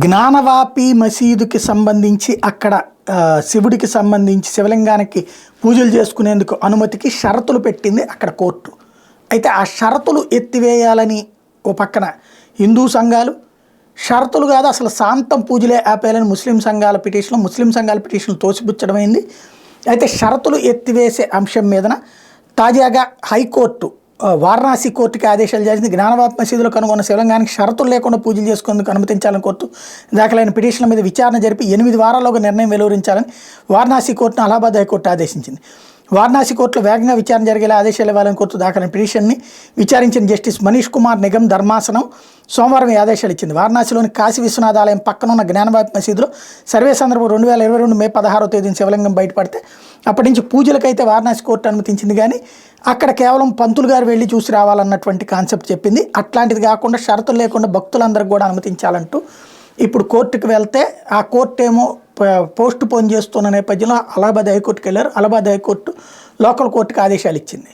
జ్ఞానవాపి మసీదుకి సంబంధించి అక్కడ శివుడికి సంబంధించి శివలింగానికి పూజలు చేసుకునేందుకు అనుమతికి షరతులు పెట్టింది అక్కడ కోర్టు. అయితే ఆ షరతులు ఎత్తివేయాలని ఓ పక్కన హిందూ సంఘాలు, షరతులు కాదు అసలు శాంతం పూజలే ఆపేయాలని ముస్లిం సంఘాల పిటిషన్లు తోసిపుచ్చడమైంది. అయితే షరతులు ఎత్తివేసే అంశం మీదన తాజాగా హైకోర్టు వారణాసి కోర్టుకి ఆదేశాలు చేసింది. జ్ఞానవాపి మసీదులో కనుగొన్న శివలింగానికి షరతులు లేకుండా పూజలు చేసుకునేందుకు అనుమతించాలని కోర్టు దాఖలైన పిటిషన్ల మీద విచారణ జరిపి 8 వారాల్లోగా నిర్ణయం వెలువరించాలని వారణాసి కోర్టును అలహాబాద్ హైకోర్టు ఆదేశించింది. వారణాసి కోర్టులో వేగంగా విచారణ జరిగేలా ఆదేశాలు ఇవ్వాలని కోర్టు దాఖలైన పిటిషన్ని విచారించిన జస్టిస్ మనీష్ కుమార్ నిగమ్ ధర్మాసనం సోమవారం ఈ ఆదేశాలు ఇచ్చింది. వారణాసిలోని కాశీ విశ్వనాథ ఆలయం పక్కనున్న జ్ఞానవాపి మసీదులో సర్వే సందర్భం 2022 మే 16వ తేదీన శివలింగం బయటపడితే అప్పటి నుంచి పూజలకైతే వారణాసి కోర్టు అనుమతించింది, కానీ అక్కడ కేవలం పంతులు గారు వెళ్ళి చూసి రావాలన్నటువంటి కాన్సెప్ట్ చెప్పింది. అట్లాంటిది కాకుండా షరతులు లేకుండా భక్తులందరికీ కూడా అనుమతించాలంటూ ఇప్పుడు కోర్టుకు వెళ్తే ఆ కోర్టు ఏమో పోస్ట్ పోన్ చేస్తున్న నేపథ్యంలో అలహాబాద్ హైకోర్టుకు వెళ్ళారు. అలహాబాద్ హైకోర్టు లోకల్ కోర్టుకు ఆదేశాలు ఇచ్చింది.